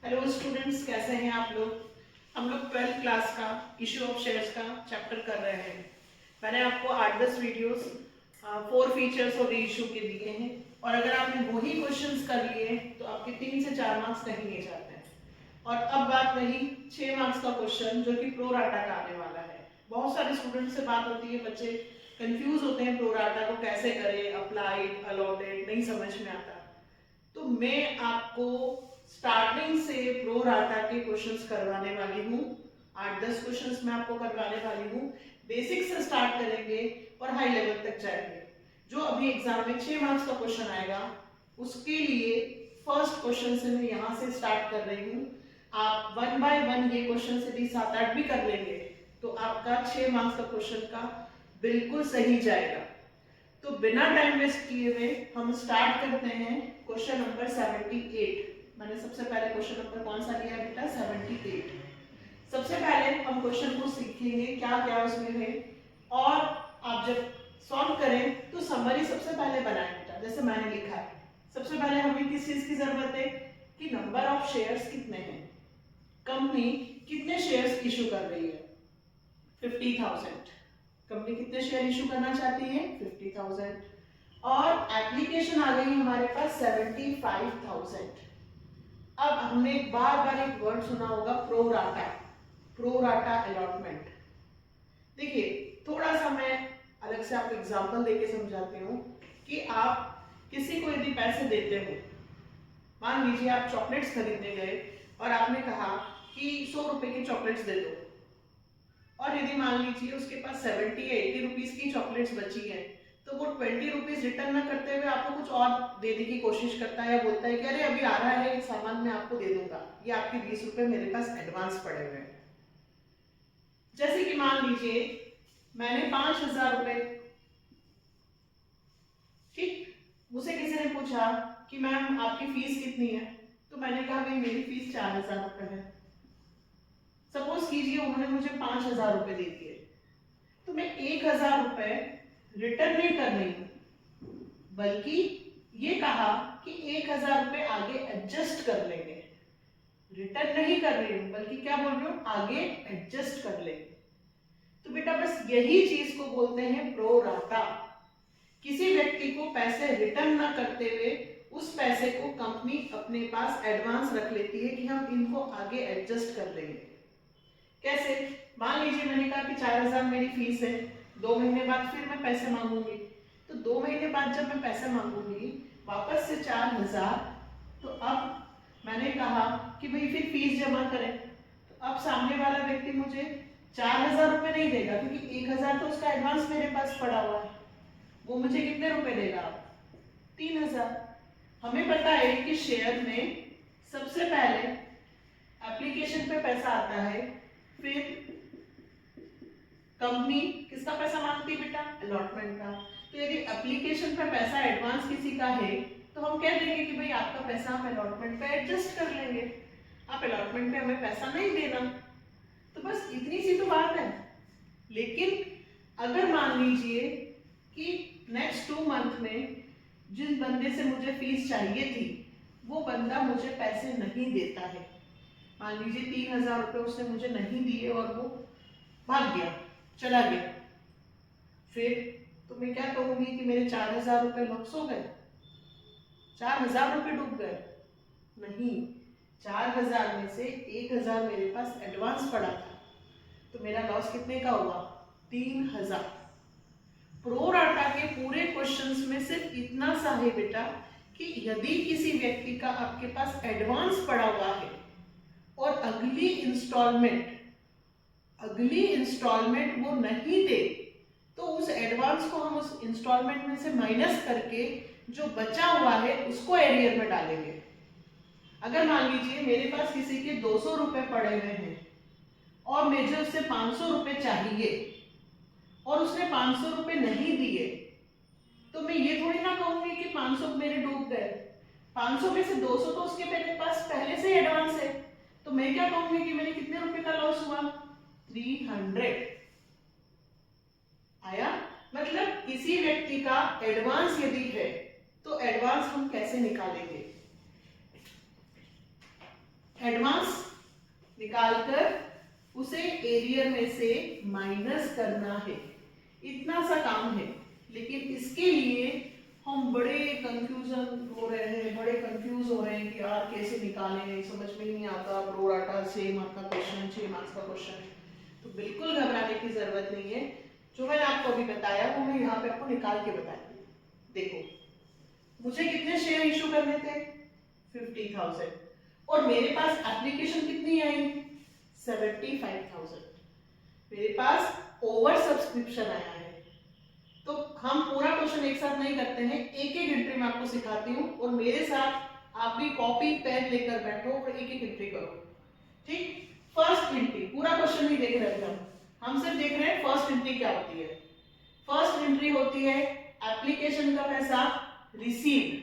Hello students, कैसे हैं आप लोग। हम लोग 12th क्लास का इशू ऑफ शेयर्स का चैप्टर कर रहे हैं। मैंने आपको 8-10 वीडियोस 4 फीचर्स और रीइशू के दिए हैं और अगर आपने वही क्वेश्चंस कर लिए तो आपके 3 से 4 मार्क्स नहीं लिए जाते हैं। और अब बात रही 6 मार्क्स का क्वेश्चन जो कि प्रो राटा का आने वाला है। बहुत सारे स्टूडेंट्स से बात होती है, बच्चे कंफ्यूज होते हैं प्रो राटा को कैसे करें, अप्लाइड अलॉटेड नहीं समझ में आता। तो मैं आपको स्टार्टिंग से प्रो राटा के क्वेश्चंस करवाने वाली हूँ। 8-10 क्वेश्चंस मैं आपको करवाने वाली हूँ। बेसिक से स्टार्ट करेंगे और हाई लेवल तक जाएंगे। जो अभी एग्जाम में 6 मार्क्स का क्वेश्चन आएगा उसके लिए फर्स्ट क्वेश्चन से मैं यहाँ से स्टार्ट कर रही हूँ। आप 1 बाय 1 ये क्वेश्चन से भी 7-8 भी कर लेंगे तो आपका 6 मार्क्स का क्वेश्चन का बिल्कुल सही जाएगा। तो बिना टाइम वेस्ट किए हुए हम स्टार्ट करते हैं क्वेश्चन नंबर 78। मैंने सबसे पहले क्वेश्चन नंबर कौन सा लिया बेटा, 78। सबसे पहले हम क्वेश्चन को सीखेंगे क्या क्या उसमें है और आप जब सॉल्व करें तो समरी सबसे पहले बनाएं बेटा, जैसे मैंने लिखा है। सबसे पहले हमें किस चीज की जरूरत है कि नंबर ऑफ शेयर्स कितने हैं, कंपनी कितने शेयर्स इशू कर रही है, 50,000। कंपनी कितने शेयर इशू करना चाहती है, 50,000। और एप्लीकेशन आ गई हमारे पास 75,000। अब हमने बार बार एक वर्ड सुना होगा pro rata, pro rata allotment. देखिए थोड़ा सा मैं अलग से आपको एग्जांपल देके समझाती हूँ कि आप किसी को यदि पैसे देते हो, मान लीजिए आप चॉकलेट्स खरीदने गए और आपने कहा कि 100 रुपए की चॉकलेट्स दे दो, और यदि मान लीजिए उसके पास 70 या 80 रुपीज की चॉकलेट्स बची है तो वो 20 रुपीज रिटर्न न करते हुए आपको कुछ और देने की कोशिश करता है या बोलता है कि अरे अभी आ रहा है सामान मैं आपको दे दूंगा, ये आपके 20 रुपए मेरे पास एडवांस पड़े हुए हैं। जैसे कि मान लीजिए मैंने 5,000 रुपए, ठीक, मुझे किसी ने पूछा कि मैम आपकी फीस कितनी है, तो मैंने कहा भाई मेरी फीस 4,000 रुपए है। सपोज कीजिए उन्होंने मुझे 5,000 रुपए दे दिए, तो मैं 1,000 रुपए रिटर्न नहीं कर रही हूं, बल्कि ये कहा कि 1,000 रुपए आगे एडजस्ट कर लेंगे। रिटर्न नहीं कर रही हूं बल्कि क्या बोल रही हूं, आगे एडजस्ट कर लेंगे। तो बेटा बस यही चीज को बोलते हैं प्रो राटा। किसी व्यक्ति को पैसे रिटर्न ना करते हुए उस पैसे को कंपनी अपने पास एडवांस रख लेती है कि हम इनको आगे एडजस्ट कर लेंगे। कैसे, मान लीजिए मैंने कहा कि 4,000 मेरी फीस है, 2 महीने बाद फिर मैं पैसे मांगूंगी, तो 2 महीने बाद जब मैं पैसे मांगूंगी वापस से 4,000, तो अब मैंने कहा कि भाई फिर फीस जमा करें, तो अब सामने वाला व्यक्ति मुझे 4,000 रुपए नहीं देगा क्योंकि 1,000 तो उसका एडवांस मेरे पास पड़ा हुआ है। वो मुझे कितने रुपए देगा, 3,000। हमें पता है कि शेयर में सबसे पहले एप्लीकेशन पे पैसा आता है, फिर कंपनी किसका पैसा मांगती है बेटा, अलॉटमेंट का। तो यदि एप्लीकेशन पे पैसा एडवांस किसी का है तो हम कह देंगे कि भाई आपका पैसा हम अलॉटमेंट पे एडजस्ट कर लेंगे, आप अलॉटमेंट पे हमें पैसा नहीं देना। तो बस इतनी सी तो बात है। लेकिन अगर मान लीजिए कि नेक्स्ट 2 मंथ में जिस बंदे से मुझे फीस चाहिए थी वो बंदा मुझे पैसे नहीं देता है, मान लीजिए 3,000 रुपए उसने मुझे नहीं दिए और वो भाग गया, चला गया, फिर तो मैं क्या कहूंगी कि मेरे 4,000 रुपए लॉस हो गए, 4,000 रुपए डूब गए? नहीं, 4,000 में से 1,000 मेरे पास एडवांस पड़ा था, तो मेरा लॉस कितने का हुआ, 3,000। प्रो राटा के पूरे क्वेश्चंस में सिर्फ इतना सा है बेटा कि यदि किसी व्यक्ति का आपके पास एडवांस पड़ा हुआ है और अगली इंस्टॉलमेंट वो नहीं दे, तो उस एडवांस को हम उस इंस्टॉलमेंट में से माइनस करके जो बचा हुआ है उसको एरियर में डालेंगे। अगर मान लीजिए मेरे पास किसी के 200 रुपए पड़े हुए हैं और मुझे उससे 500 रुपए चाहिए और उसने 500 रुपए नहीं दिए, तो मैं ये थोड़ी ना कहूंगी कि 500 मेरे डूब गए। 500 में से 200 तो उसके मेरे पास पहले से एडवांस है, तो मैं क्या कहूंगी कि मेरे कितने रुपए का लॉस हुआ, 300 आया। मतलब किसी व्यक्ति का एडवांस यदि है तो एडवांस हम कैसे निकालेंगे, एडवांस निकालकर उसे एरियर में से माइनस करना है, इतना सा काम है। लेकिन इसके लिए हम बड़े कंफ्यूजन हो रहे हैं, बड़े कंफ्यूज हो रहे हैं कि यार कैसे निकालें, समझ में नहीं आता। प्रो राटा 6 मार्क्स का क्वेश्चन, 6 मार्क्स का क्वेश्चन है, तो बिल्कुल घबराने की जरूरत नहीं है। जो मैंने आपको अभी बताया वो मैं यहाँ पे आपको निकाल के बताती हूँ। देखो, मुझे कितने शेयर इशू करने थे? 50,000, और मेरे पास एप्लीकेशन कितनी आई? 75,000। मेरे पास ओवर सब्सक्रिप्शन आया है। तो हम पूरा क्वेश्चन एक साथ नहीं करते हैं, एक एक एंट्री मैं आपको सिखाती हूँ, और मेरे साथ आप भी कॉपी पेन लेकर बैठो और एक एक एंट्री करो, ठीक? फर्स्ट एंट्री, पूरा क्वेश्चन नहीं देख रहे थे हम सिर्फ देख रहे हैं फर्स्ट एंट्री क्या होती है। फर्स्ट एंट्री होती है एप्लीकेशन का पैसा रिसीव्ड,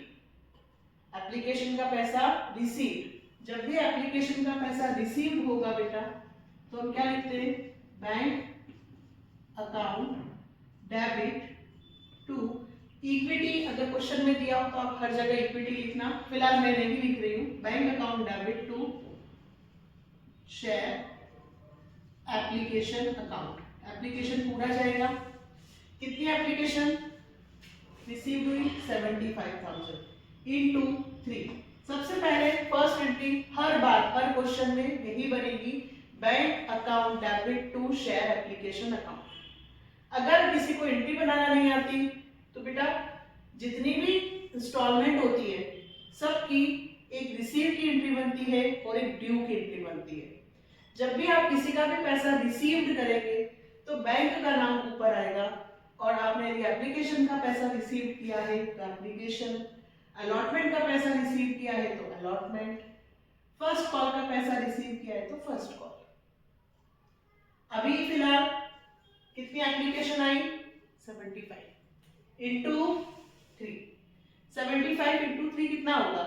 एप्लीकेशन का पैसा रिसीव्ड। जब भी एप्लीकेशन का पैसा रिसीव्ड होगा बेटा, तो हम क्या लिखते हैं? Bank account debit to equity. अगर क्वेश्चन में दिया हो तो आप हर जगह इक्विटी लिखना, फिलहाल मैं नहीं लिख रही हूं। Bank account debit to share application account. Application पूरा जाएगा। कितनी एप्लीकेशन रिसीव हुई? 75,000 इनटू 3। सबसे पहले फर्स्ट एंट्री हर बार हर क्वेश्चन में यही बनेगी, bank account debit to share application account. अगर किसी को एंट्री बनाना नहीं आती तो बेटा जितनी भी इंस्टॉलमेंट होती है सबकी एक रिसीव की एंट्री बनती है और एक ड्यू की एंट्री बनती है। जब भी आप किसी का भी पैसा रिसीव्ड करेंगे तो बैंक का नाम ऊपर आएगा, और आपने यदि एप्लीकेशन का पैसा रिसीव किया है तो एप्लीकेशन, अलॉटमेंट का पैसा रिसीव किया है तो अलॉटमेंट, फर्स्ट कॉल का पैसा रिसीव किया है तो फर्स्ट कॉल। अभी फिलहाल कितनी एप्लीकेशन आई? 75 इंटू 3। 75 इंटू 3 कितना होगा?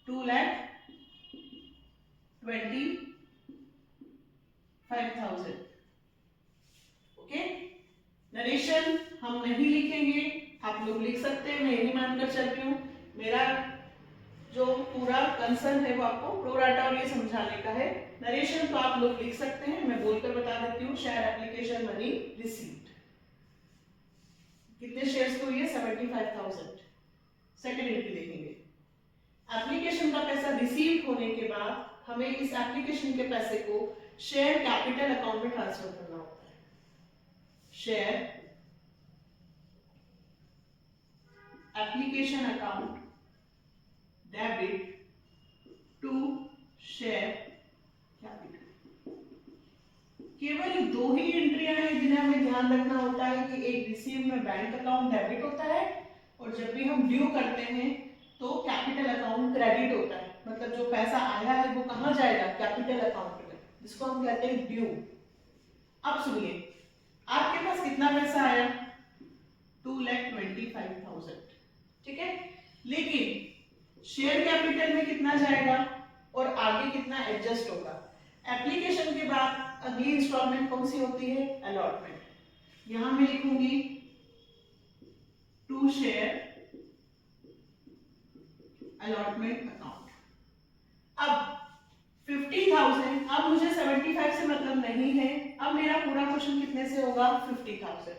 2,25,000। ओके, नरेशन हम नहीं लिखेंगे, आप लोग लिख सकते हैं, मैं यही मानकर चल रही हूँ। मेरा जो पूरा कंसर्न है वो आपको प्रोराटा और ये समझाने का है। नरेशन तो आप लोग लिख सकते हैं, मैं बोलकर बता देती हूँ। शेयर एप्लीकेशन मनी रिसीव्ड, कितने शेयर्स को? ये 75,000। सेकंड एंट्री देखेंगे। एप्लीकेशन का पैसा रिसीव होने के बाद हमें इस एप्लीकेशन के पैसे को शेयर कैपिटल अकाउंट में ट्रांसफर करना होता है। Share application account debit to share capital. केवल दो ही एंट्रियां हैं जिन्हें हमें ध्यान रखना होता है कि एक रिसीव में बैंक अकाउंट डेबिट होता है, और जब भी हम ड्यू करते हैं तो कैपिटल अकाउंट क्रेडिट होता है। मतलब जो पैसा आया है वो कहां जाएगा? कैपिटल अकाउंट में, जिसको हम कहते हैं ड्यू। अब सुनिए, आपके पास कितना पैसा आया? 2,25,000, ठीक है। लेकिन शेयर कैपिटल में कितना जाएगा और आगे कितना एडजस्ट होगा? एप्लीकेशन के बाद अगली इंस्टॉलमेंट कौन सी होती है? अलॉटमेंट। यहां मैं लिखूंगी टू शेयर अलॉटमेंट अकाउंट। अब 50,000, अब मुझे 75 से मतलब नहीं है। अब मेरा पूरा क्वेश्चन कितने से होगा? 50,000।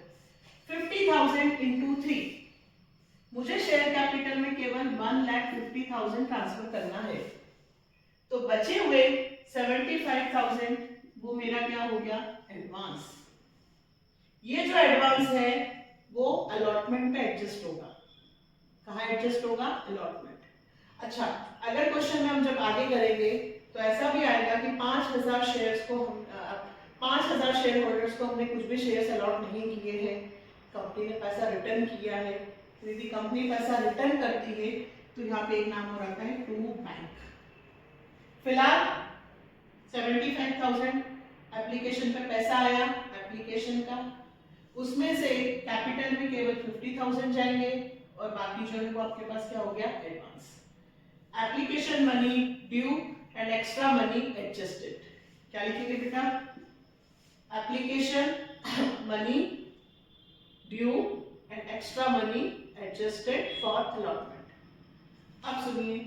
50,000 इंटू 3, मुझे शेयर कैपिटल में केवल 1,50,000 ट्रांसफर करना है। तो बचे हुए 75,000 वो मेरा क्या हो गया? एडवांस। ये जो एडवांस है वो अलॉटमेंट पे एडजस्ट होगा। कहाँ एडजस्ट होगा? अलॉटमेंट। अच्छा, अगर क्वेश्चन में हम जब आगे करेंगे तो ऐसा भी आएगा कि 5,000 शेयर्स को 5,000 शेयर होल्डर्स को हमने कुछ भी शेयर्स अलॉट नहीं किए हैं, कंपनी ने पैसा रिटर्न किया है। यदि कंपनी पैसा रिटर्न करती है तो यहाँ पे एक नाम हो रहा है टू बैंक। फिलहाल 75,000 एप्लीकेशन पे पैसा आया, एप्लीकेशन का, उसमें से कैपिटल में केवल 50,000 जाएंगे और बाकी जो है वो आपके पास क्या हो गया? Advance. Application money due and extra money adjusted. क्या लिखेंगे बेटा? Application money due and extra money adjusted for allotment. अब सुनिए,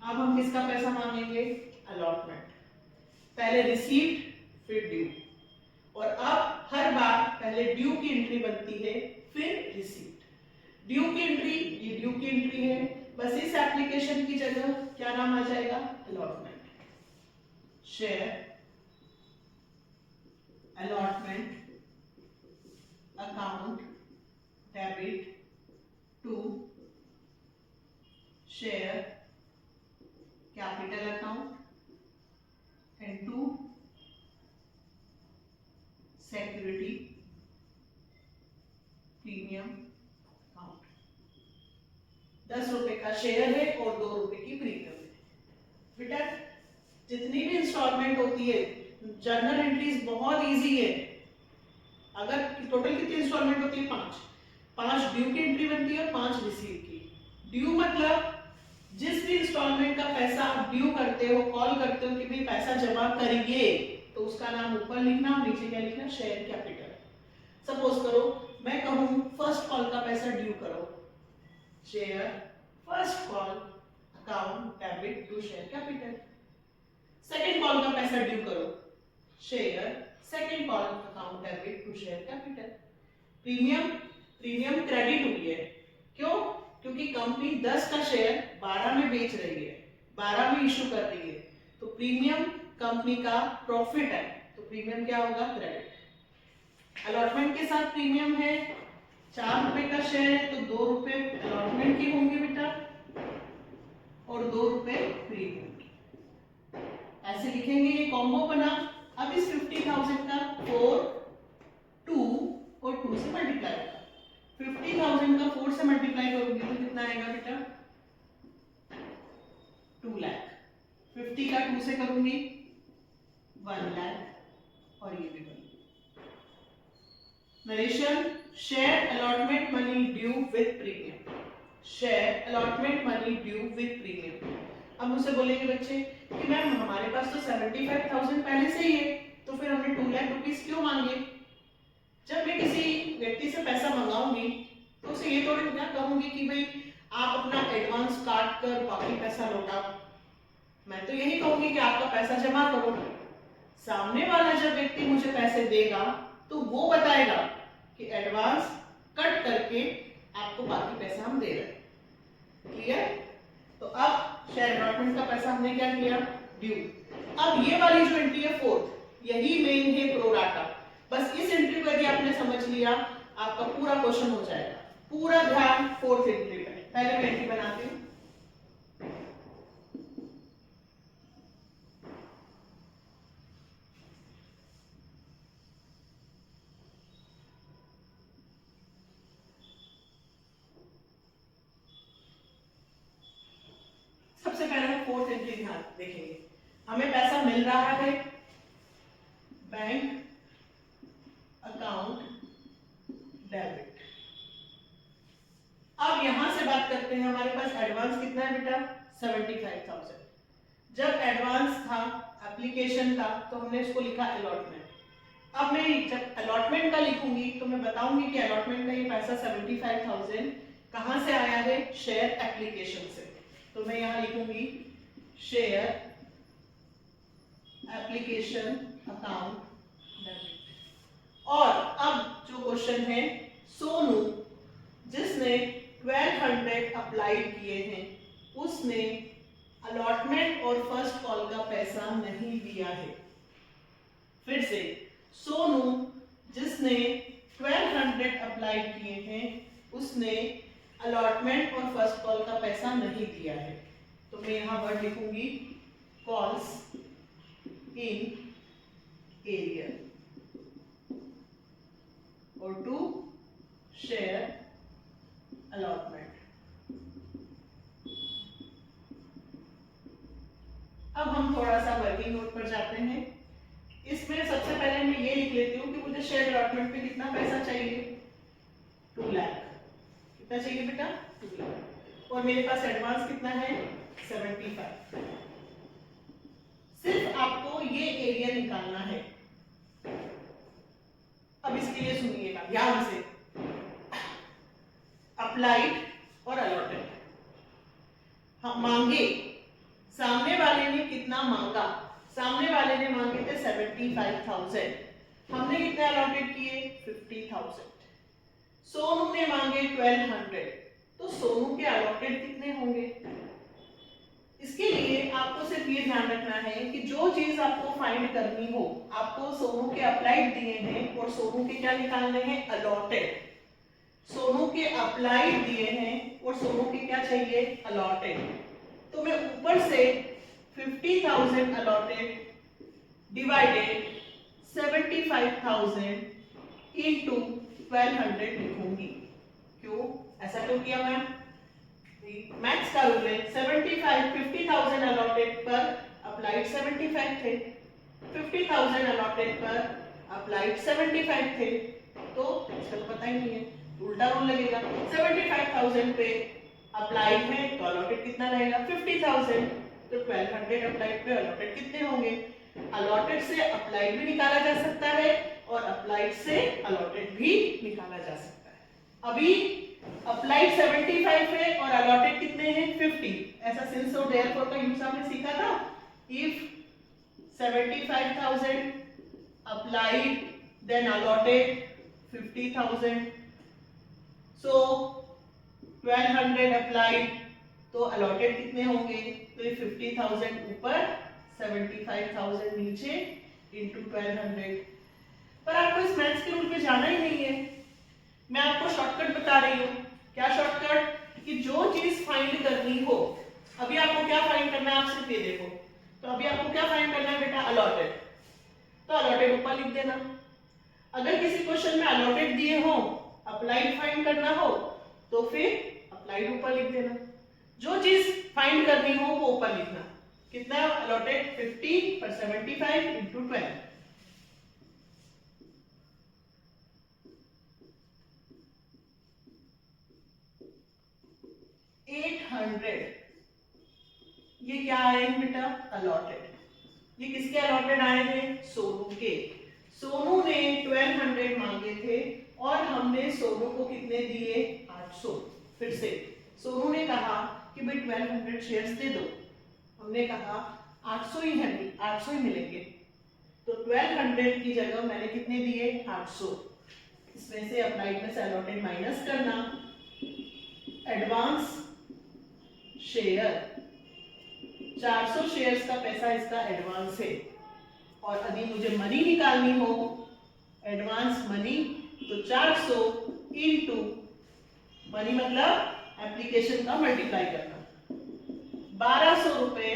अब हम किसका पैसा मांगेंगे? अलॉटमेंट। पहले रिसीव्ड फिर ड्यू, और अब हर बार पहले ड्यू की एंट्री बनती है फिर रिसीव्ड। ड्यू की एंट्री, ये ड्यू की एंट्री है, बस इस एप्लीकेशन की जगह क्या नाम आ जाएगा? Allotment. Share allotment account debit to share capital account and to security premium account. 10 रुपए का शेयर है और 2 रुपए की प्रीमियम है। बेटा जितनी भी इंस्टॉलमेंट होती है, जर्नल एंट्रीज बहुत इजी है। अगर टोटल कितनी इंस्टॉलमेंट होती है? 5 ड्यू की एंट्री बनती है और 5 रिसीव की। ड्यू मतलब जिस भी इंस्टॉलमेंट का पैसा आप ड्यू करते हो, कॉल करते हो कि भाई पैसा जमा करिए, तो उसका नाम ऊपर लिखना और नीचे क्या लिखना? Share capital. सपोज करो मैं कहूं फर्स्ट कॉल का पैसा ड्यू करो, share first call account debit to share capital. Second call का पैसा ड्यू करो, share second call account debit to share capital. Premium credit हुई है, क्यों? क्योंकि कंपनी 10 का शेयर 12 में बेच रही है, 12 में इशू कर रही है, तो प्रीमियम कंपनी का प्रॉफिट है, तो प्रीमियम क्या होगा? क्रेडिट। अलॉटमेंट के साथ प्रीमियम है, 4 रुपए का शेयर है तो 2 रुपए अलॉटमेंट के होंगे बेटा और 2 रुपए प्रीमियम के। ऐसे लिखेंगे, ये कॉम्बो बना। अब इस 50,000 का 4, 2 और 2 से मल्टीप्लाई होगा। 50,000 का 4 से मल्टीप्लाई करोगे तो कितना आएगा बेटा? 2 लाख। 50 का 2 से करूंगी 1 लाख, और ये भी बन। Narration share allotment money due with premium. Share allotment money due with premium. अब मुझसे बोलेंगे बच्चे कि मैम हमारे पास तो 75,000 पहले से ही है, तो फिर हमने 2 लाख रुपीस क्यों मांगे? जब मैं किसी व्यक्ति से पैसा मंगाऊंगी तो उसे ये थोड़ी ना कहूंगी कि भाई आप अपना एडवांस काट कर बाकी पैसा लौटाओ। मैं तो यही कहूंगी कि आपका पैसा जमा करो। सामने वाला जब व्यक्ति मुझे पैसे देगा तो वो बताएगा कि एडवांस कट करके आपको बाकी पैसा हम दे रहे हैं। क्लियर? तो अब शेयर अलॉटमेंट का पैसा हमने क्या किया? ड्यू। अब ये वाली जो एंट्री है 4th, यही मेन है प्रोराटा। बस इस एंट्री को यदि आपने समझ लिया, आपका पूरा क्वेश्चन हो जाएगा। पूरा ध्यान 4th एंट्री पे। पहले मैं एंट्री बनाती हूँ। सबसे पहले हम 4th एंट्री ध्यान देखेंगे। हमें पैसा मिल रहा है बैंक अकाउंट डेबिट। अब यहां से बात करते हैं, हमारे पास एडवांस कितना है बेटा? 75,000। जब एडवांस था एप्लीकेशन का तो हमने इसको लिखा अलॉटमेंट। अब मैं जब अलॉटमेंट का लिखूंगी तो मैं बताऊंगी कि अलॉटमेंट का ये पैसा 75,000 कहां से आया है? शेयर एप्लीकेशन से। तो मैं यहां लिखूंगी शेयर एप्लीकेशन अकाउंट डेबिट। और अब जो क्वेश्चन है, सोनू जिसने 1200 अप्लाई किए हैं उसने अलॉटमेंट और फर्स्ट कॉल का पैसा नहीं लिया है। फिर से, सोनू जिसने 1200 अप्लाई किए हैं उसने अलॉटमेंट और फर्स्ट कॉल का पैसा नहीं दिया है। तो मैं यहां वर्ड लिखूंगी कॉल्स इन एरियर और टू शेयर अलॉटमेंट। अब हम थोड़ा सा वर्किंग नोट पर जाते हैं। इसमें सबसे पहले मैं ये लिख लेती हूँ कि मुझे शेयर अलॉटमेंट पे कितना पैसा चाहिए? 2 लाख। कितना चाहिए बेटा? 2 लाख। और मेरे पास एडवांस कितना है? 75। सिर्फ आपको ये एरिया निकालना है। अब इसके लिए सुनिएगा ध्यान से। अप्लाइड और अलॉटेड, हाँ मांगे सामने वाले ने कितना मांगा, सामने वाले ने मांगे थे 75,000, हमने कितने अलॉटेड किए 50,000। सोनू ने मांगे 1200, तो सोनू के अलॉटेड कितने होंगे। इसके लिए आपको सिर्फ ये ध्यान रखना है कि जो चीज आपको फाइंड करनी हो, आपको सोनू के अप्लाइड दिए हैं और सोनू के क्या निकालने हैं अलॉटेड, सोनू के अप्लाइड दिए हैं और सोनू के क्या चाहिए अलॉटेड। तो मैं ऊपर से 50,000 अलॉटेड डिवाइडेड 75,000 इनटू 1200 लिखूंगी। क्यों ऐसा क्यों किया मैम, मैथ्स का रूल है 50,000 अलॉटेड पर अप्लाइड 75 थे, 50,000 अलॉटेड पर अप्लाइड 75 थे, तो इसका तो पता ही नहीं है, उल्टा रूल लगेगा। 75,000 पे अप्लाइड है तो अलॉटेड कितना रहेगा 50,000, तो 1200 अप्लाइड पे अलॉटेड कितने होंगे। अलॉटेड से अप्लाइड भी निकाला जा सकता है और अप्लाइड से अलॉटेड भी निकाला जा सकता है। अभी अप्लाइड 75 है और अलॉटेड कितने हैं 50, ऐसा सिंस और देयरफॉर का यूज आपने सीखा था। If 75,000 applied then allotted 50,000, so 1200 applied तो अलॉटेड कितने होंगे, तो ये 50,000 ऊपर 75,000 नीचे इंटू 1200। पर आपको इस मैथ्स के रूल पे जाना ही नहीं है, मैं आपको शॉर्टकट बता रही हूँ। क्या शॉर्टकट, कि जो चीज फाइंड करनी हो, अभी आपको क्या फाइंड करना है, आप सिर्फ ये देखो, तो अभी आपको क्या फाइंड करना है बेटा अलॉटेड, तो अलॉटेड ऊपर लिख देना। अगर किसी क्वेश्चन में अलॉटेड दिए हो, अप्लाइड फाइंड करना हो, तो फिर अप्लाइड ऊपर लिख देना। जो चीज फाइंड करनी हो वो ऊपर लिखना। कितना अलॉटेड 50 पर 75 इंटू 12, 800। ये क्या आए हैं बेटा अलॉटेड, ये किसके अलॉटेड आए हैं सोनू के। सोनू ने 1200 मांगे थे और हमने सोनू को कितने दिए 800। फिर से सोनू ने कहा कि भाई 1200 शेयर्स दे दो, हमने कहा 800 ही है, 800 ही मिलेंगे, तो 1200 की जगह मैंने कितने दिए 800। इसमें से अप्लाइड में से अलॉटेड माइनस करना, एडवांस शेयर 400 शेयर्स का पैसा इसका एडवांस है, और अभी मुझे मनी निकालनी हो एडवांस मनी, तो 400 इनटू मनी मतलब एप्लीकेशन का मल्टीप्लाई करना, 1200 रुपए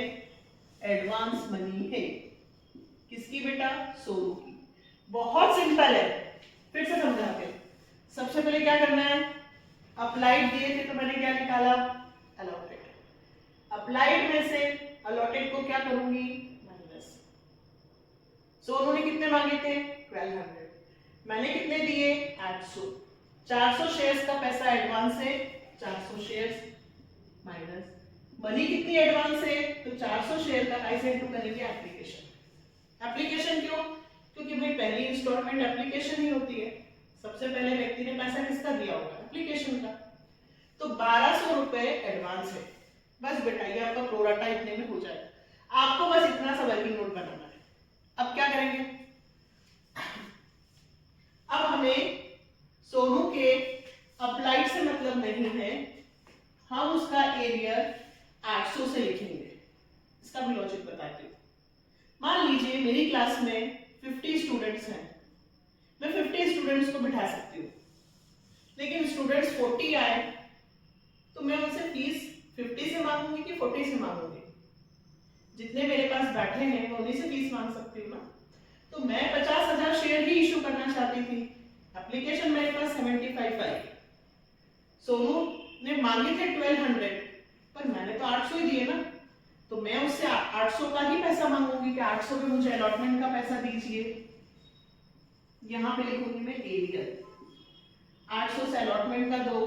एडवांस मनी है किसकी बेटा सोनू की। बहुत सिंपल है, फिर से समझाते हैं। सबसे पहले क्या करना है, अप्लाइड दिए थे तो मैंने क्या निकाला अलॉटेड, अप्लाइड में से अलॉटेड को क्या करूंगी माइनस। सोनू ने कितने मांगे थे 1200, मैंने कितने दिए 800, 400 शेयर्स का पैसा एडवांस है, 400 शेयर्स माइनस मनी कितनी एडवांस है, तो 400 शेयर का कैसे इनटू करेंगे एप्लीकेशन। एप्लीकेशन क्यों, क्योंकि भाई पहली इंस्टॉलमेंट एप्लीकेशन ही होती है, सबसे पहले व्यक्ति ने पैसा किसका दिया होगा एप्लीकेशन का, तो 1200 रुपए एडवांस है। बस बेटा ये आपका प्रोराटा इतने में हो जाएगा, आपको बस इतना सा वर्किंग नोट बनाना है। अब क्या करेंगे, अब हमें सोनू के अप्लाइड से मतलब नहीं है, हम उसका एरियर 800 से लिखेंगे। इसका भी लॉजिक बताती हूँ। मान लीजिए मेरी क्लास में 50 स्टूडेंट्स हैं, मैं 50 स्टूडेंट्स को बिठा सकती हूँ, लेकिन स्टूडेंट्स 40 आए तो मैं उनसे फीस 50 से मांगूंगी कि 40 से मांगूंगी। जितने मेरे पास बैठे हैं मैं उन्हीं से फीस मांग सकती हूँ ना। तो मैं 50,000 शेयर ही इशू करना चाहती थी, एप्लीकेशन मेरे पास 75 आई, सोनू ने मांगे थे 1200 पर मैंने तो 800 ही दिए ना, तो मैं उससे 800 का ही पैसा मांगूंगी कि 800 पे मुझे अलॉटमेंट का पैसा दीजिए। यहां पे लिखूंगी मैं एरियर, 800 से अलॉटमेंट का दो,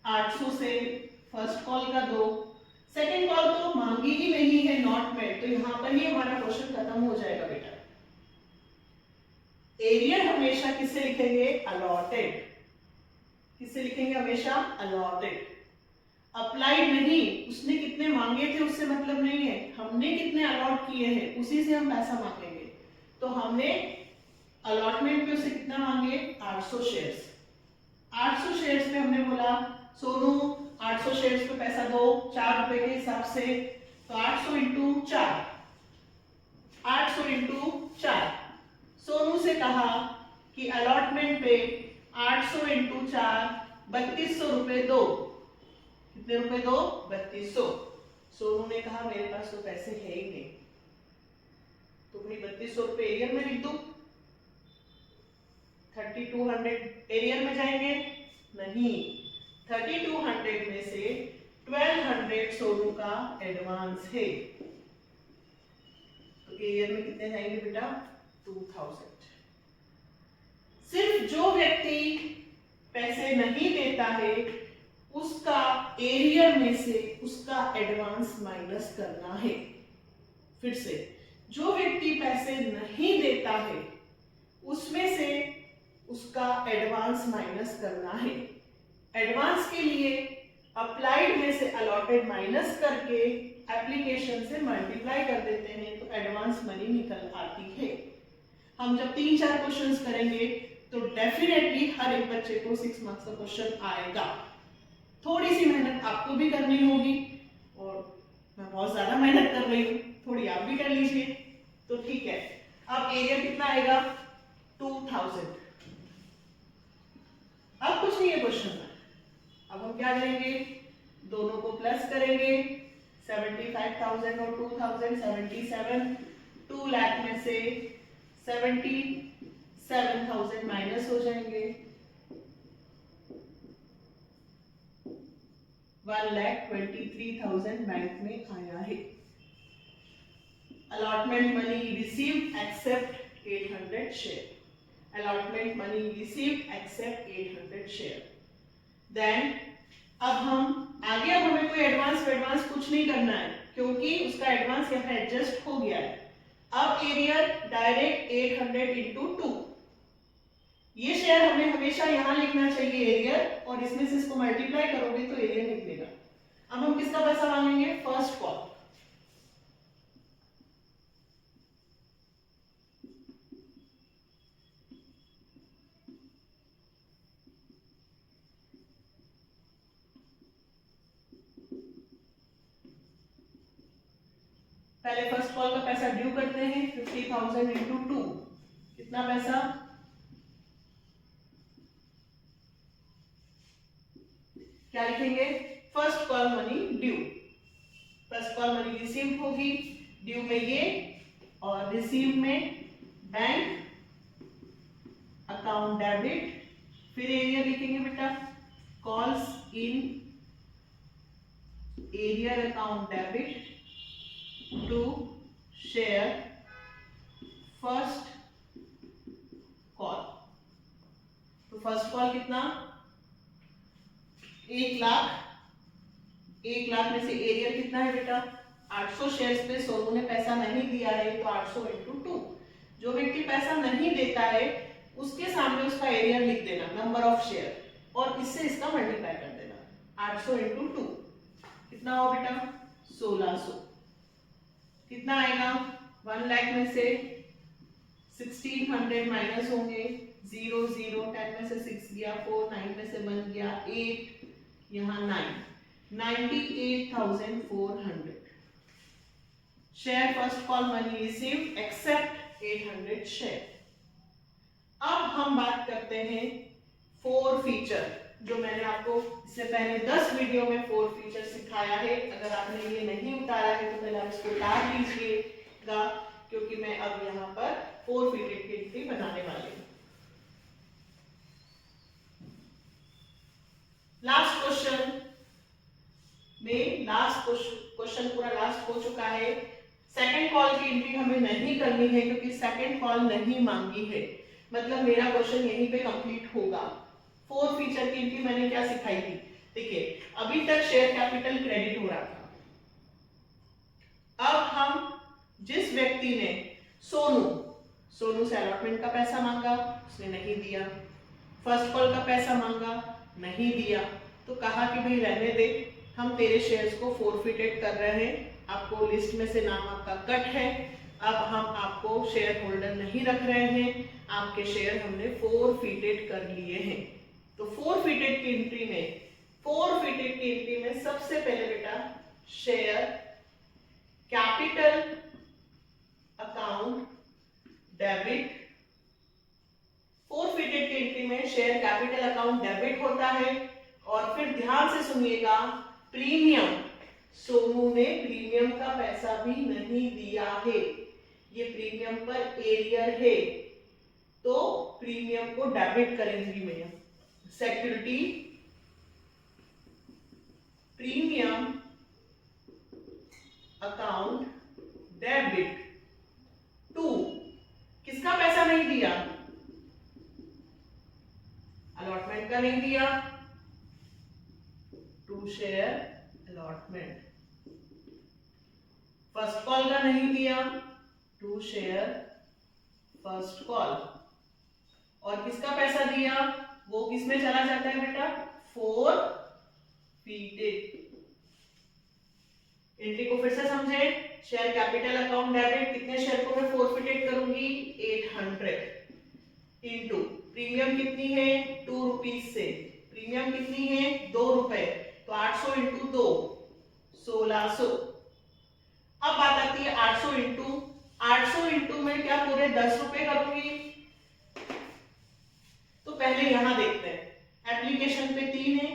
800 से फर्स्ट कॉल का दो, सेकंड कॉल तो मांगी ही नहीं है नॉट मेड, तो यहां पर ही हमारा क्वेश्चन खत्म हो जाएगा बेटा। एरियर हमेशा किससे लिखेंगे अलॉटेड, किससे लिखेंगे हमेशा अलॉटेड। अप्लाइड नहीं, उसने कितने मांगे थे उससे मतलब नहीं है, हमने कितने अलॉट किए हैं उसी से हम पैसा मांगेंगे। तो हमने अलॉटमेंट पे उससे कितना मांगे, 800 शेयर्स। 800 शेयर्स पे हमने बोला सोनू 800 शेयर्स पे पैसा दो 4 रुपए के हिसाब से, तो 800 इंटू 4, 800 इंटू 4। सोनू से कहा कि अलॉटमेंट पे 800 इंटू 4 3200 रुपए दो। कितने रुपए दो, 3200। सोनू ने कहा मेरे पास तो पैसे है ही नहीं, तो भाई 3200 रुपए एरियर में लिख दो। 3200 एरियर में जाएंगे नहीं, 3200 में से 1200 सोनू का एडवांस है, तो एरियर में कितने जाएंगे बेटा, 2000। सिर्फ जो व्यक्ति पैसे नहीं देता है उसका एरियर में से उसका एडवांस माइनस करना है। फिर से, जो व्यक्ति पैसे नहीं देता है उसमें से उसका एडवांस माइनस करना है। एडवांस के लिए अप्लाइड में से अलॉटेड माइनस करके एप्लीकेशन से मल्टीप्लाई कर देते हैं, तो एडवांस मनी निकल आती है। हम जब 3-4 क्वेश्चंस करेंगे तो डेफिनेटली हर एक बच्चे को 6 मार्क्स का क्वेश्चन आएगा। थोड़ी सी मेहनत आपको भी करनी होगी, और मैं बहुत ज्यादा मेहनत कर रही हूँ, थोड़ी आप भी कर लीजिए, तो ठीक है। अब एरिया कितना आएगा, 2000। अब कुछ नहीं है क्वेश्चन में, अब हम क्या करेंगे, दोनों को प्लस करेंगे। 75,000 और 2000 77, 2 लाख में से 77,000 माइनस हो जाएंगे, 1,23,000 बैंक में आया है। Allotment money received except 800 share, allotment money received except 800 share. Then अब हम आगे, अब हमें कोई एडवांस कुछ नहीं करना है क्योंकि उसका एडवांस यहाँ एडजस्ट हो गया है। अब एरियर डायरेक्ट 800 इंटू 2, ये शेयर हमें हमेशा यहां लिखना चाहिए एरियर, और इसमें से इसको मल्टीप्लाई करोगे तो एरियर लिख देगा। अब हम किसका पैसा मांगेंगे, फर्स्ट कॉल। पहले फर्स्ट कॉल का पैसा ड्यू करते हैं, 50,000 इंटू 2, कितना पैसा, क्या लिखेंगे, first call money due. First call money receive होगी, ड्यू में ये और रिसीव में बैंक अकाउंट डेबिट। फिर एरियर लिखेंगे बेटा, calls in arrear account debit to share first call. तो फर्स्ट कॉल कितना, 1 लाख। 1 लाख में से एरियर कितना है बेटा, 800 शेयर्स पे सोनू ने पैसा नहीं दिया है, तो 800 इंटू 2। जो व्यक्ति पैसा नहीं देता है उसके सामने उसका एरियर लिख देना, नंबर ऑफ शेयर, और इससे इसका मल्टीप्लाई कर देना। 800 इंटू 2 कितना हो बेटा, 1600। कितना आएगा, 1 लाख में से 1600 माइनस होंगे, 0 0, 10 में से 6 गया, 4 9 में से 1 गया, 8 यहाँ 9, 98,400 share first call money received except 800 share. अब हम बात करते हैं 4 फीचर, जो मैंने आपको इससे पहले 10 वीडियो में 4 फीचर सिखाया है। अगर आपने ये नहीं उतारा है तो पहले आप इसको उतार लीजिएगा, क्योंकि मैं अब यहाँ पर 4 फीचर की एंट्री बनाने वाली हूँ। लास्ट क्वेश्चन में, लास्ट क्वेश्चन पूरा लास्ट हो चुका है। सेकंड कॉल की एंट्री हमें नहीं करनी है क्योंकि सेकंड कॉल नहीं मांगी है, मतलब मेरा क्वेश्चन यहीं पे कंप्लीट होगा। 4 फीचर की एंट्री मैंने क्या सिखाई थी, देखिए अभी तक शेयर कैपिटल क्रेडिट हो रहा था। अब हम जिस व्यक्ति ने सोनू से अलॉटमेंट का पैसा मांगा, उसने नहीं दिया, फर्स्ट कॉल का पैसा मांगा, नहीं दिया, तो कहा कि भाई रहने दे, हम तेरे शेयर्स को फोरफिटेड कर रहे हैं। आपको लिस्ट में से नाम आपका कट है। अब हम आपको शेयर होल्डर नहीं रख रहे हैं, आपके शेयर हमने फोरफिटेड कर लिए हैं। तो फोरफिटेड की एंट्री में सबसे पहले बेटा share capital account debit. Forfeited की एंट्री में शेयर कैपिटल अकाउंट डेबिट होता है। और फिर ध्यान से सुनिएगा, प्रीमियम, सोनू ने प्रीमियम का पैसा भी नहीं दिया है, ये प्रीमियम पर एरियर है, तो प्रीमियम को डेबिट करेंगे भैया। Security premium account debit to, किसका पैसा नहीं दिया? अलॉटमेंट का नहीं दिया, to share allotment. First call का नहीं दिया, टू शेयर फर्स्ट कॉल। और किसका पैसा दिया? वो किस में चला जाता है बेटा? फोरफिटेड। एंट्री को फिर से समझे, शेयर कैपिटल अकाउंट डेबिट, कितने शेयर को मैं फोरफिटेड करूंगी? 800 इंटू प्रीमियम कितनी है? 2 रुपीज से। प्रीमियम कितनी है? 2 रुपए, तो 800 इंटू 2 1600। अब बात आती है 800 इंटू में क्या पूरे 10 रुपए करूंगी? तो पहले यहां देखते हैं, एप्लीकेशन पे 3 है,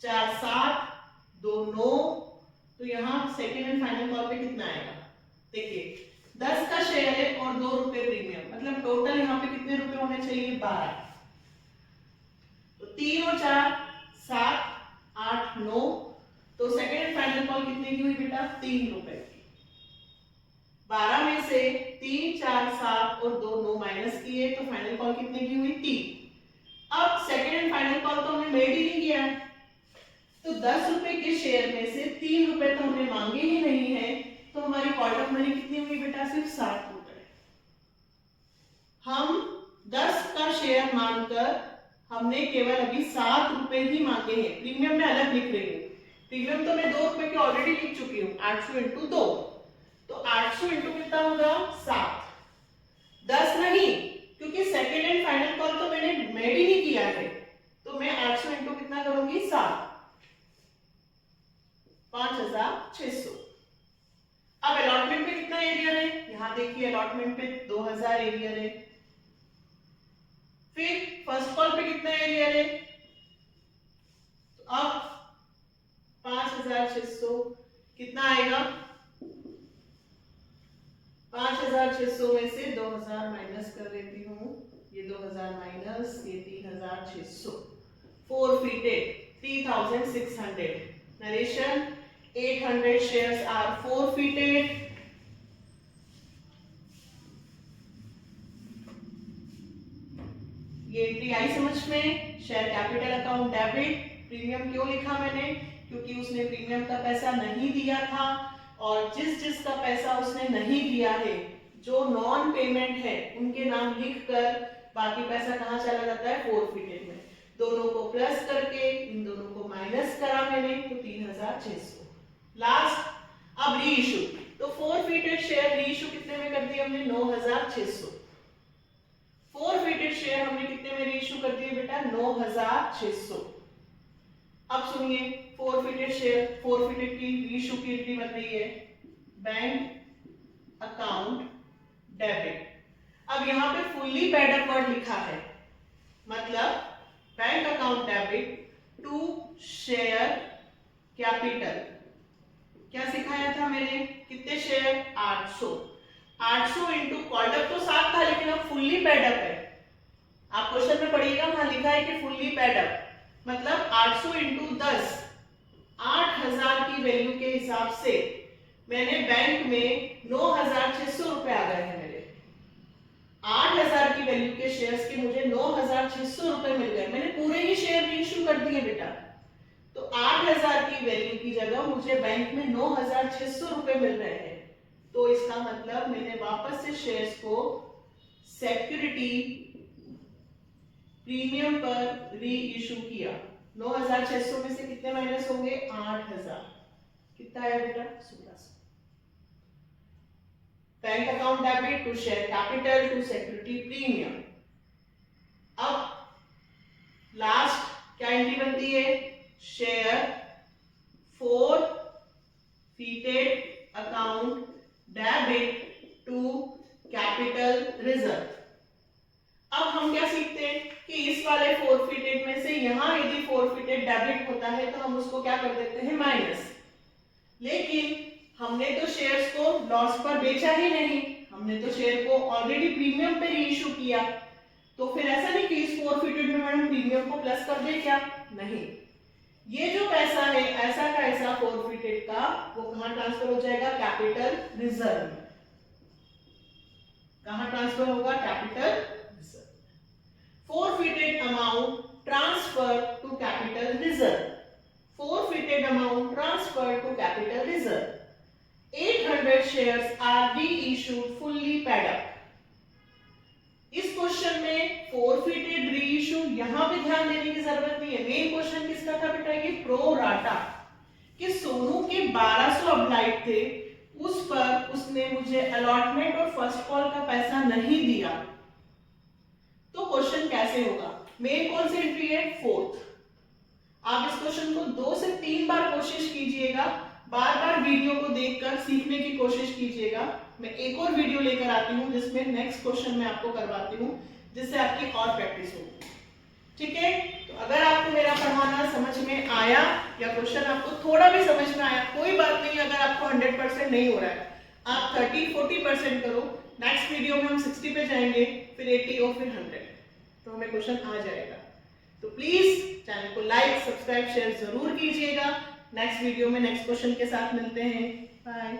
4 7 2 9, तो यहां सेकेंड एंड फाइनल कॉल पे कितना आएगा? देखिए 10 का शेयर है और 2 रुपए प्रीमियम, मतलब टोटल यहाँ पे कितने रुपए होने चाहिए? 12। तो 3 और 4 7 8 9, तो सेकेंड एंड फाइनल कॉल कितने की हुई बेटा? 3 रुपए की। 12 में से 3 4 7 और 2 9 माइनस किए, तो फाइनल कॉल कितने की हुई? 3। अब सेकेंड एंड फाइनल कॉल तो हमने मेड ही नहीं किया है, तो 10 रुपए के शेयर में से 3 रुपए तो हमने मांगे ही नहीं है, तो हमारी कॉल्ड अप मनी कितनी हुई बेटा? सिर्फ 60 रुपए। हम 10 का शेयर मानकर हमने केवल अभी 7 रुपए ही मांगे हैं। प्रीमियम में अलग लिख रही हूँ, प्रीमियम तो मैं 2 रुपए की ऑलरेडी लिख चुकी हूँ, 800 इंटू 2, तो 800 इंटू कितना होगा? 7। 10 नहीं, क्योंकि सेकेंड एंड फाइनल कॉल तो मैंने मेड ही नहीं किया है, तो मैं 800 इंटू कितना करूंगी? 7, 5600। अब अलॉटमेंट पे कितना एरियर है? यहां देखिए अलॉटमेंट पे 2000 एरियर है। फिर फर्स्ट कॉल पे कितना एरियर है? तो अब 5600 कितना आएगा? 5600 में से 2000 माइनस कर देती हूँ, ये 2000 माइनस ये 3600, forfeited 3600। Narration 800 shares are forfeited. ये एंट्री आई समझ में? Share capital account debit, premium क्यों लिखा मैंने? क्योंकि उसने प्रीमियम का पैसा नहीं दिया था, और जिस का पैसा उसने नहीं दिया है, जो नॉन पेमेंट है, उनके नाम लिखकर बाकी पैसा कहाँ चला जाता है? फोरफिटेड में। दोनों को प्लस करके इन दोनों को माइनस करा मैंने, तो 3600। लास्ट अब री इशू, तो फोरफिटेड शेयर री इशू कितने में कर दिया हमने? 9600। फोरफिटेड शेयर हमने कितने में री इशू कर दिए बेटा? 9600। अब सुनिए, फोरफिटेड शेयर, फोरफिटेड की री इशू की एंट्री बन रही है बैंक अकाउंट डेबिट। अब यहाँ पे फुल्ली पेड अप वर्ड लिखा है, मतलब bank account debit to share capital. क्या सिखाया था मैंने? कितने शेयर? 800। 800 इंटू कॉल्ड अप तो 7 था, लेकिन अब फुल्ली पेड अप है। आप क्वेश्चन में पढ़िएगा, वहां लिखा है कि फुल्ली पेड अप, मतलब 800 इंटू 10, 8000 की वैल्यू के हिसाब से मैंने बैंक में 9600 रुपए आ गए हैं मेरे। 8000 की वैल्यू के शेयर्स के मुझे 9600 रुपए मिल गए, मैंने पूरे ही शेयर रीइश्यू कर दिए बेटा। तो 8000 की वैल्यू की जगह मुझे बैंक में 9600 रुपए मिल रहे हैं, तो इसका मतलब मैंने वापस से शेयर्स को सिक्योरिटी प्रीमियम पर री इशू किया। 9,600 में से कितने माइनस होंगे? 8,000। कितना आया बेटा? 1600। Bank account debit to share capital to security premium. अब लास्ट क्या एंट्री बनती है? Share forfeited account debit to capital reserve. अब हम क्या सीखते हैं कि इस वाले फोरफिटेड में से यहां यदि फोरफिटेड डेबिट होता है तो हम उसको क्या कर देते हैं? माइनस। लेकिन हमने तो शेयर्स को लॉस पर बेचा ही नहीं, हमने तो शेयर को ऑलरेडी प्रीमियम पे रीइश्यू किया, तो फिर ऐसा नहीं कि इस फोरफिटेड में मैडम प्रीमियम को प्लस कर दे क्या? नहीं, ये जो पैसा है ऐसा का ऐसा फोरफिटेड का वो कहां ट्रांसफर हो जाएगा? कैपिटल रिजर्व में। कहां ट्रांसफर होगा? Capital reserve. Forfeited amount transferred to capital reserve. Forfeited amount transferred to capital reserve. 800 shares are reissued fully paid up. इस क्वेश्चन में forfeited reissue यहां पे ध्यान देने की जरूरत नहीं है। मेन क्वेश्चन किसका था बेटा? ये प्रो राटा कि सोनू के 1200 अब्लाइड थे, उस पर उसने मुझे अलॉटमेंट और फर्स्ट कॉल का पैसा नहीं दिया, तो क्वेश्चन कैसे होगा? मेन कौन सी एंट्री है? फोर्थ। आप इस क्वेश्चन को 2 से 3 बार कोशिश कीजिएगा, बार बार वीडियो को देखकर सीखने की कोशिश कीजिएगा। मैं एक और वीडियो लेकर आती हूँ जिसमें नेक्स्ट क्वेश्चन मैं आपको करवाती हूँ, जिससे आपकी और प्रैक्टिस होगी। ठीक है, तो अगर आपको मेरा पढ़ाना समझ में आया या क्वेश्चन आपको थोड़ा भी समझ में आया, कोई बात नहीं। अगर आपको 100% नहीं हो रहा है, आप 30-40% करो। नेक्स्ट वीडियो में हम 60 पे जाएंगे, फिर 80 और फिर 100, तो हमें क्वेश्चन आ जाएगा। तो प्लीज चैनल को लाइक, सब्सक्राइब, शेयर जरूर कीजिएगा। नेक्स्ट वीडियो में नेक्स्ट क्वेश्चन के साथ मिलते हैं। बाय।